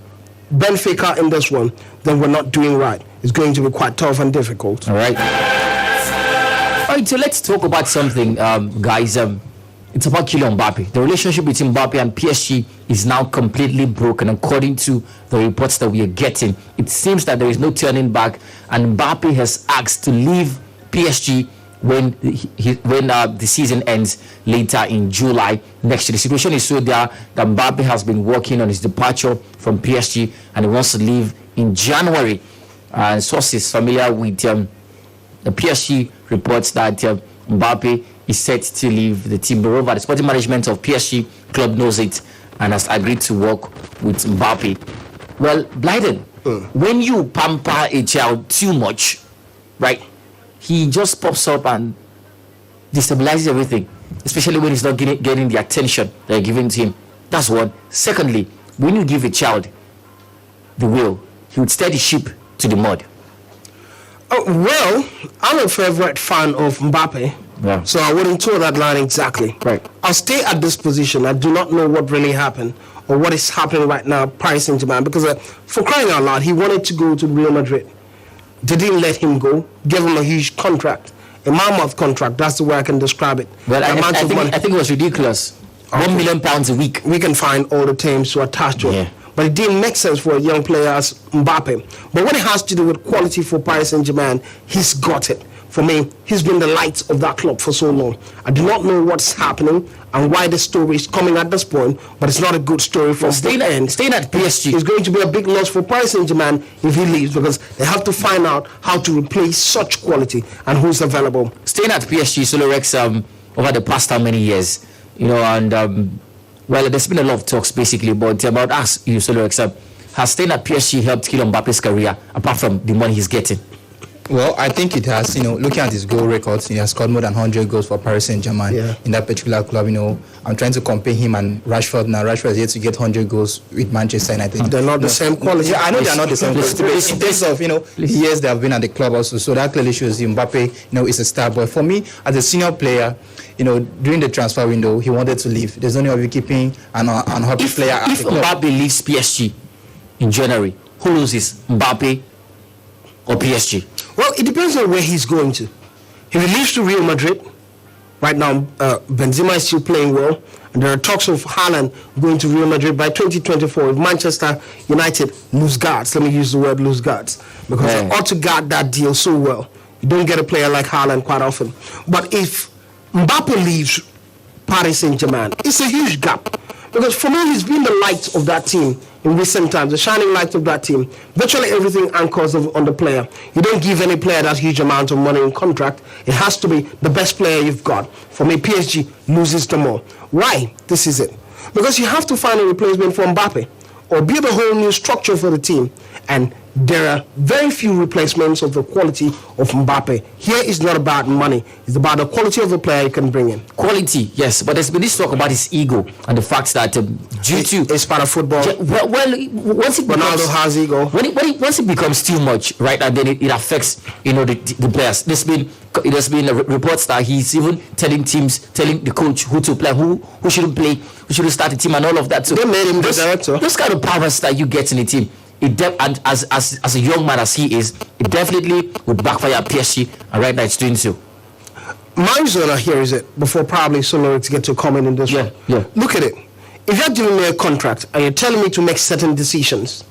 Benfica in this one, then we're not doing right. It's going to be quite tough and difficult. All right. All right, so let's talk about something, guys. It's about Kylian Mbappe. The relationship between Mbappe and PSG is now completely broken. According to the reports that we are getting, it seems that there is no turning back, and Mbappe has asked to leave PSG when the season ends later in July next year. The situation is so there that Mbappe has been working on his departure from PSG, and he wants to leave in January. Sources familiar with the PSG reports that Mbappe is set to leave the team. Moreover, the sporting management of PSG club knows it and has agreed to work with Mbappe. Well, Blyden, when you pamper a child too much, right, he just pops up and destabilizes everything, especially when he's not getting the attention that you're giving to him. That's one. Secondly, when you give a child the wheel, he would steer the ship to the mud. Oh, well, I'm a favorite fan of Mbappe, so I wouldn't toe that line exactly. Right. I'll stay at this position. I do not know what really happened or what is happening right now, Paris Saint-Germain, because for crying out loud, he wanted to go to Real Madrid. They didn't let him go, gave him a huge contract, a mammoth contract. That's the way I can describe it. Well, I think it was ridiculous. Okay. £1 million a week. We can find all the terms to attach to it. But it didn't make sense for a young player as Mbappe. But when it has to do with quality for Paris Saint-Germain, he's got it. For me, he's been the light of that club for so long. I do not know what's happening and why the story is coming at this point, but it's not a good story for staying at PSG. It's going to be a big loss for Paris Saint-Germain if he leaves, because they have to find out how to replace such quality and who's available. Staying at PSG, Solorex, over the past how many years, and well, there's been a lot of talks basically about us, Solorex. Has staying at PSG helped Kylian Mbappe's career apart from the money he's getting? Well, I think it has, looking at his goal records, he has scored more than 100 goals for Paris Saint-Germain in that particular club. I'm trying to compare him and Rashford now. Rashford is yet to get 100 goals with Manchester United. They're not the same quality. Yeah, I know they're not the same quality. But in terms of, years they have been at the club also. So that clearly shows Mbappe, is a star. But for me, as a senior player, during the transfer window, he wanted to leave. There's only of keeping an unhappy player at if the club. Mbappe leaves PSG in January, who loses, Mbappe or PSG? Well, it depends on where he's going to. If he leaves to Real Madrid, right now Benzema is still playing well, and there are talks of Haaland going to Real Madrid by 2024. If Manchester United lose guards, let me use the word lose guards, because they ought to guard that deal so well. You don't get a player like Haaland quite often. But if Mbappe leaves Paris Saint-Germain, it's a huge gap. Because for me, he's been the light of that team in recent times, the shining light of that team. Virtually everything anchors on the player. You don't give any player that huge amount of money in contract. It has to be the best player you've got. For me, PSG loses them all. Why? This is it. Because you have to find a replacement for Mbappe or build a whole new structure for the team. And there are very few replacements of the quality of Mbappe. Here it's not about money. It's about the quality of the player you can bring in. Quality, yes, but there's been this talk about his ego and the fact that due to it's part of football. Once it becomes, Ronaldo has ego. Once it becomes too much, right, and then it affects the players. There's been reports that he's even telling the coach who to play, who shouldn't play, who shouldn't start the team, and all of that. So they made him the director. Those kind of powers that you get in the team. And as a young man as he is, it definitely would backfire at PSG, and right now it's doing so. My zona here is it, before probably Sonorics get to comment in this one. Yeah. Look at it. If you're giving me a contract and you're telling me to make certain decisions,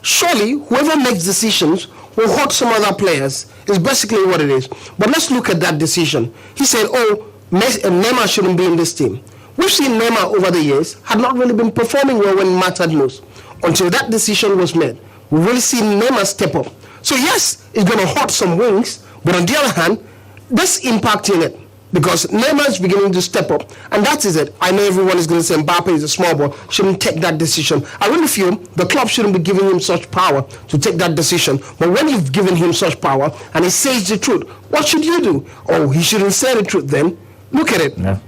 surely whoever makes decisions will hurt some other players. Is basically what it is. But let's look at that decision. He said, Neymar shouldn't be in this team. We've seen Neymar over the years had not really been performing well when it mattered most. Until that decision was made, we really see Neymar step up. So yes, it's going to hurt some wings, but on the other hand, there's impact in it because Neymar is beginning to step up, and that is it. I know everyone is going to say Mbappe is a small boy, shouldn't take that decision. I really feel the club shouldn't be giving him such power to take that decision. But when you've given him such power and he says the truth, what should you do? Oh, he shouldn't say the truth then. Look at it. Yeah.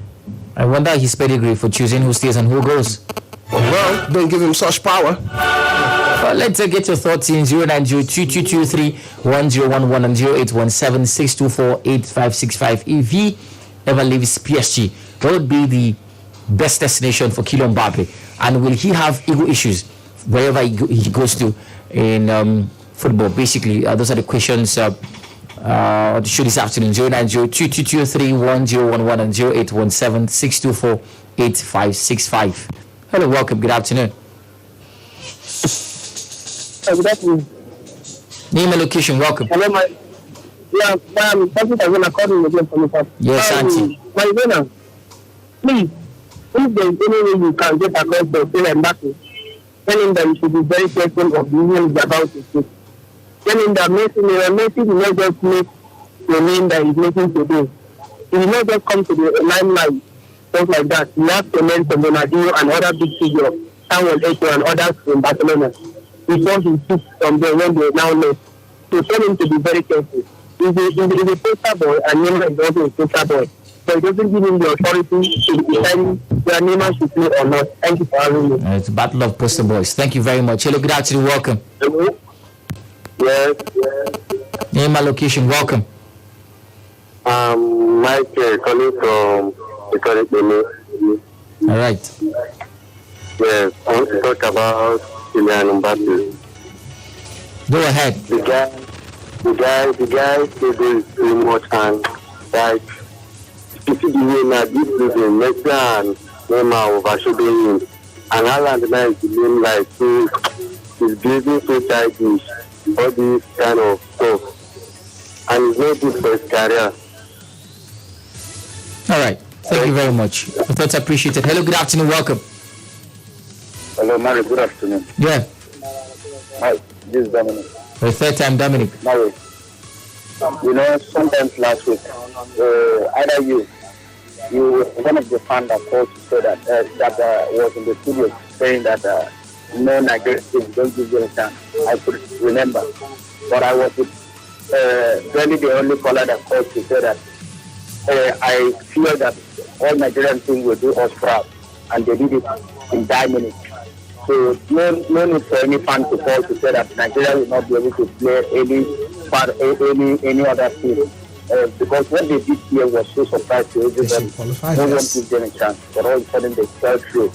I wonder his pedigree for choosing who stays and who goes. Well, don't give him such power. Well, let's get your thoughts in 090-2223-1011 and 0817-624-8565. If he ever leaves PSG, that would be the best destination for Kylian Mbappe. And will he have ego issues wherever he goes to in football? Basically, those are the questions to show this afternoon. 090-2223-1011 and 0817-624-8565. Hello, welcome. Good afternoon. Good afternoon. Name and location. Welcome. Hello, something I'm going to call you again from the Yes, Auntie. My Zona, please, if there's any way you can get across the player Mbappe, tell him that you should be very careful of the news about his case. Tell him that Messi will not just make the name that he's making today. He will not just come to the limelight. Stuff like that. You have to learn from Ronaldo and other big figures, Samuel Eto'o and others from Barcelona, before he took from them when they now left. So tell him to be very careful. He's a poster boy, and Neymar is also a poster boy. So it doesn't give him the authority to decide whether Neymar should play or not. Thank you for having me. It's a battle of poster boys. Thank you very much. Hello, good afternoon. Welcome. Hello? Yes. Name and location. Welcome. Mike calling from all right. Yes, I want to talk about Kylian Mbappe. Go ahead. The guy is too much, and like you see the way now this season, Messi and Neymar overshadowing him, and Haaland now is doing like he's behaving so childish, all this kind of stuff, and it's not good for his career. All right. Thank you very much. I thought I appreciate it. Hello, good afternoon. Welcome. Hello, Mary. Good afternoon. Yeah. Hi, this is Dominic. For the third time, Dominic. Mary. Sometimes last week, either you were one of the fans that called to say that was in the studio saying that no Nigerian team don't give you a chance. I could remember, but I was with really the only caller that called to say that I feel that all Nigerian teams will do us proud, and they did it in 5 minutes. So no need for any fan to call to say that Nigeria will not be able to play any other team. Because what they did here was so surprising to everybody. No one gives them a chance. But all of a sudden they fell through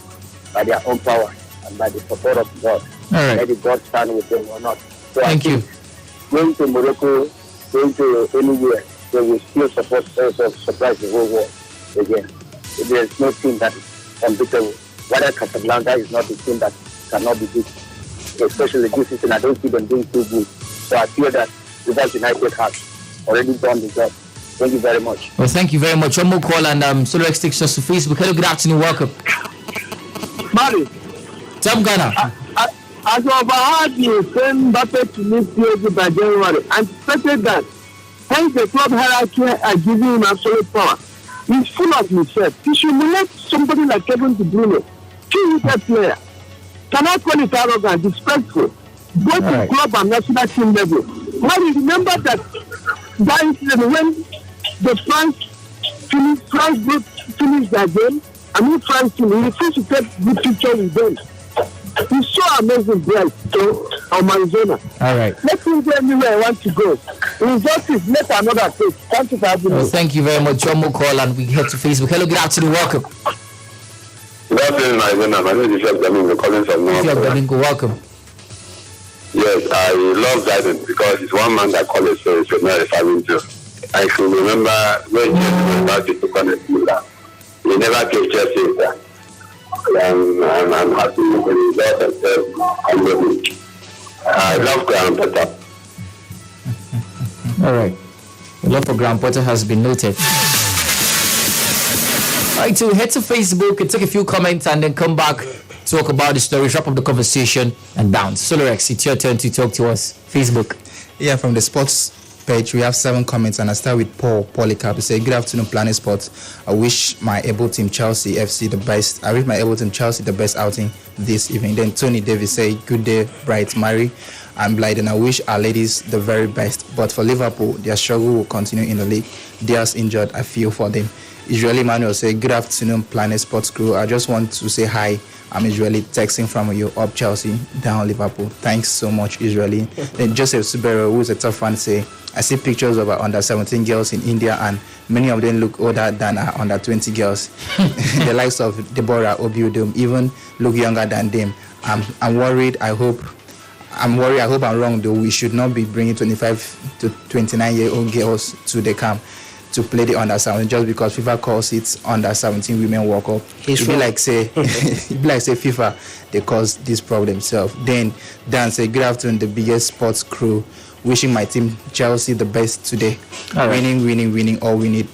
by their own power and by the support of God. All right. Whether God stand with them or not. So Thank you. Going to Morocco, going to anywhere, they will still surprise the whole world again. There is no team that is unbeatable. Whether Casablanca is not a team that cannot be beat. Especially this season, I don't see them doing too good. So I feel that Rivers United has already done the job. Thank you very much. Well, thank you very much. One more call and Solar X takes us to Facebook. Hello, good afternoon, welcome. Mali. Tom Ghana. As overheard you send Mbappe to meet PSG by January, anticipated that hence the club hierarchy are giving him absolute power. He's full of himself. He should elect somebody like Kevin De Bruyne, two-wicket player. Cannot call it arrogant, disrespectful, both in club and national team level. Mali, remember that incident when the France finished their game, I mean France team, he refused to take good picture with them. He's so amazing, bright, on Arizona. All right. Let him go anywhere I want to go. Injustice, let another take. Thank you for having me. Well, thank you very much. One more call and we head to Facebook. Hello, good afternoon, welcome. Good afternoon, Arizona. My name is Bishop Domingo, calling from North. Bishop Domingo, welcome. Yes, I love Zidane because it's one man that calls so it's not referring to. I can remember when Chelsea was about to take on the team that he never gave Chelsea that. I'm happy with the result and I love Graham Potter. All right. The love for Graham Potter has been noted. All right, so we head to Facebook and take a few comments and then come back, talk about the story, wrap up the conversation and bounce. Solar X, it's your turn to talk to us. Facebook. Yeah, from the sports page, we have 7 comments, and I start with Paul Polycarp. He said, good afternoon, Planet Sports. I wish my able team Chelsea FC the best. I wish my able team Chelsea the best outing this evening. Then Tony Davis said, good day, Bright Mary and Blyden. I wish our ladies the very best. But for Liverpool, their struggle will continue in the league. They are injured. I feel for them. Israeli Manuel said, good afternoon, Planet Sports crew. I just want to say hi. I'm Israeli, texting from you, up Chelsea, down Liverpool. Thanks so much, Israeli. Then Joseph Subero, who is a tough fan, say, I see pictures of our under-17 girls in India, and many of them look older than our under-20 girls. The likes of Deborah Obiudum even look younger than them. I'm worried. I hope I'm wrong, though. We should not be bringing 25 to 29-year-old girls to the camp to play the under-17 just because FIFA calls it under-17 women World Cup. It be like say FIFA, they cause this problem itself. Then Dan say, good afternoon, the biggest sports crew. Wishing my team Chelsea the best today. All right. Winning. All we need.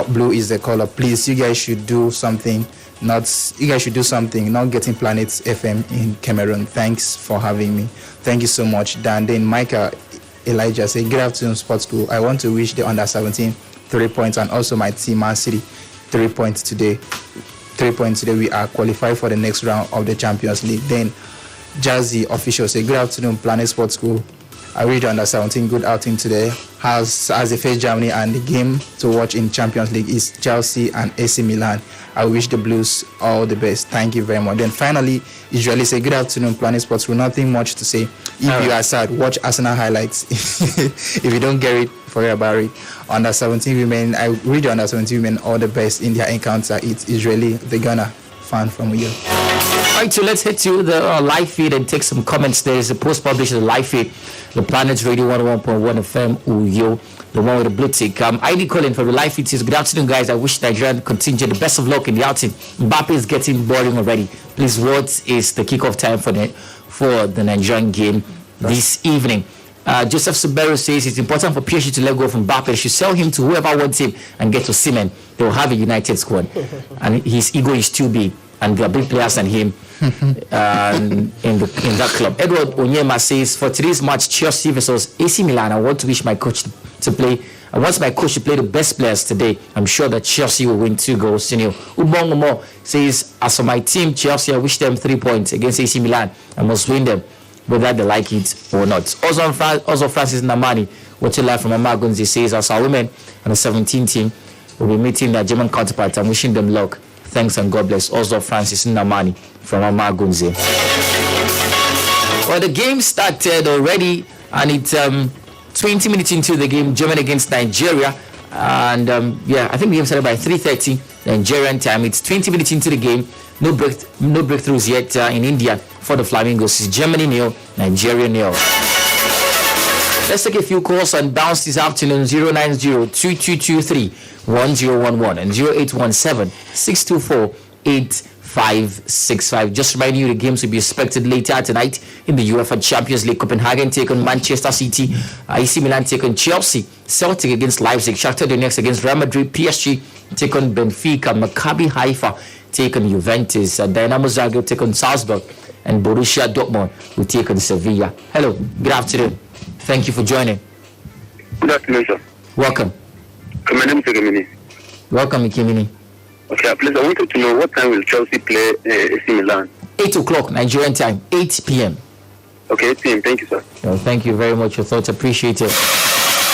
Blue is the color. Please, you guys should do something. Not getting Planet FM in Cameroon. Thanks for having me. Thank you so much, Dan. Then Micah Elijah say, good afternoon, sports crew. I want to wish the under-17 3 points and also my team Man City 3 points today. 3 points today. We are qualified for the next round of the Champions League. Then Jazzy official say, good afternoon, Planet Sports School. I read under-17 good outing today. As they face Germany, and the game to watch in Champions League is Chelsea and AC Milan. I wish the Blues all the best. Thank you very much. Then finally, Israeli say, good afternoon, Planet Sports School. Nothing much to say. If you are sad, watch Arsenal highlights. If you don't get it, forget about it. Under-17 women, I read under-17 women all the best in their encounter. It's Israeli, the Ghana fan from you. All right, so let's head to the live feed and take some comments. There is a post published on the live feed, the Planet Radio 101.1 FM Uyo, the one with the blue tick. ID calling for the live feed says, good afternoon, guys. I wish Nigerian contingent the best of luck in the outing. Mbappe is getting boring already. Please, what is the kickoff time for the Nigerian game this evening? Joseph Subero says it's important for PSG to let go from Mbappe. They should sell him to whoever wants him and get to Seaman. They will have a united squad. And his ego is too big. And there are big players than him in that club. Edward Onyema says, for today's match, Chelsea versus AC Milan, I want my coach to play the best players today. I'm sure that Chelsea will win 2-0. Ubongomo says, as for my team, Chelsea, I wish them 3 points against AC Milan. I must win them. whether they like it or not. Also Francis Namani, watching live from Amagunzi, says as our women and the 17 team will be meeting their German counterpart and wishing them luck. Thanks and God bless. Also Francis Namani from Amagunzi. Well, the game started already, and it's 20 minutes into the game, Germany against Nigeria. And I think the game started by 3:30 Nigerian time. It's 20 minutes into the game. No breakthroughs yet in India for the Flamingos. It's Germany 0, Nigeria 0. Let's take a few calls and bounce this afternoon. 090-2223-1011 and 0817-624-8565. Just reminding you, the games will be expected later tonight in the UEFA Champions League. Copenhagen take on Manchester City, AC Milan take on Chelsea, Celtic against Leipzig, Shakhtar Donetsk against Real Madrid, PSG take on Benfica, Maccabi Haifa take on Juventus, Dynamo Zagreb take on Salzburg, and Borussia Dortmund will take on Sevilla. Hello, good afternoon. Thank you for joining. Good afternoon, sir. Welcome. My name is Ikemini. Welcome, Ikemini. Okay, please, I wanted to know what time will Chelsea play AC Milan? 8 o'clock Nigerian time, 8 p.m. Okay, 8 p.m. Thank you, sir. Well, thank you very much. Your thoughts appreciated.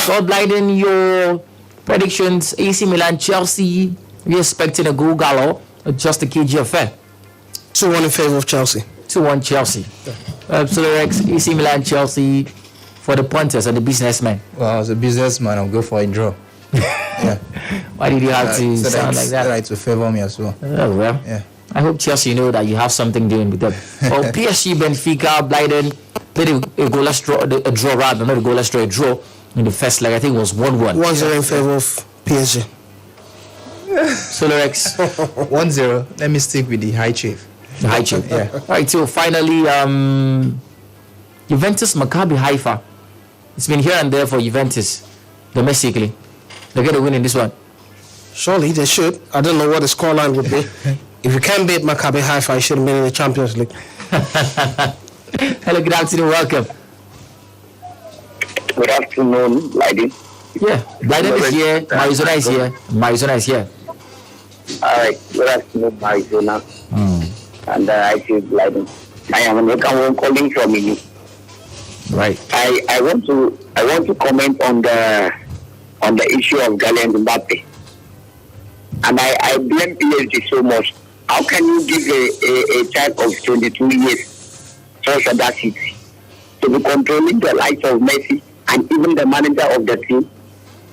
God Blyden, your predictions: AC Milan, Chelsea. We're expecting a goal galore, just a KG affair. 2-1 in favor of Chelsea. 2-1 Chelsea. Rex, AC Milan, Chelsea for the punters and the businessmen. Well, as a businessman, I'll go for a draw. Yeah. Why did you have to sound like that? Right, to favor me as well. Oh, well. Yeah. I hope Chelsea know that you have something doing with them. For PSG, Benfica, Blyden played a goalless draw, a draw rather, not a goalless draw, a draw in the first leg. I think it was 1-1. 1-0 in favor of PSG. Solerex. 1-0. Let me stick with the high chief. The high chief. Yeah. All right, so finally, Juventus, Maccabi Haifa. It's been here and there for Juventus domestically. They're going to win in this one. Surely they should. I don't know what the scoreline would be. If you can't beat Maccabi Haifa, you should have been in the Champions League. Hello, good afternoon. Welcome. Good afternoon, lady. Yeah, Blyden is here. Marizona is here. Marizona is here. All right. Good afternoon, Marizona. And I feel Blyden. I am calling from you. Right. I want to comment on the issue of Kylian Mbappe. And I blame PSG so much. How can you give a child of 22 years such audacity to be controlling the likes of Messi and even the manager of the team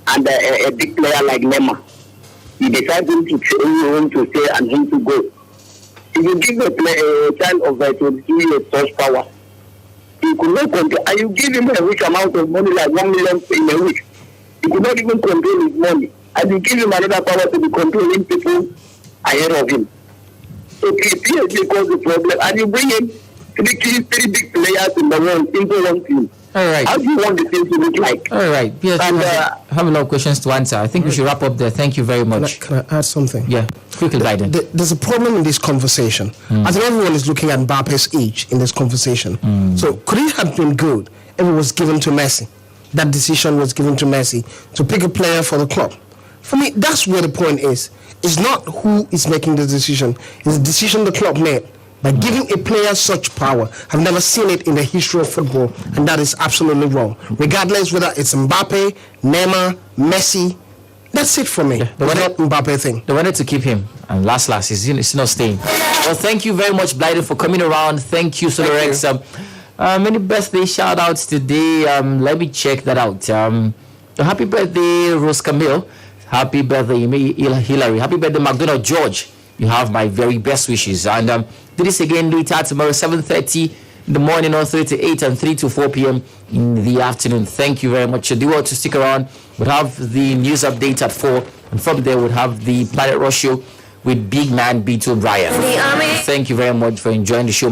and a big player like Neymar? You decide him to stay and him to go. If you give a child of 22 years such power, he could not control, and you give him a huge amount of money like 1 million in a week. He could not even control his money. And you give him another power to be controlling people ahead of him. So PSG caused the problem, and you bring in three big players in the world into one team. All right. How do you want the team to look like? All right. Yes, I have a lot of questions to answer. I think we should wrap up there. Thank you very much. Can I add something? Yeah, quickly, Biden. There's a problem in this conversation. I think everyone is looking at Mbappe's age in this conversation. So could it have been good if it was given to Messi? That decision was given to Messi to pick a player for the club. For me, that's where the point is. It's not who is making the decision. It's the decision the club made. By giving a player such power, I've never seen it in the history of football, and that is absolutely wrong. Regardless whether it's Mbappe, Neymar, Messi, that's it for me. Yeah, it's not Mbappe thing. They wanted to keep him, and last, he's not staying. Well, thank you very much, Blyden, for coming around. Thank you, Solerex. Many birthday shout-outs today. Let me check that out. Happy birthday, Rose Camille. Happy birthday, Hillary. Happy birthday, McDonald George. You have my very best wishes. And do this again later tomorrow, 7:30 in the morning, or 3 to 8 and 3 to 4 p.m. in the afternoon. Thank you very much. Do want to stick around. We'll have the news update at 4. And from there, we'll have the Planet Rush show with big man B2 O'Brien. Thank you very much for enjoying the show.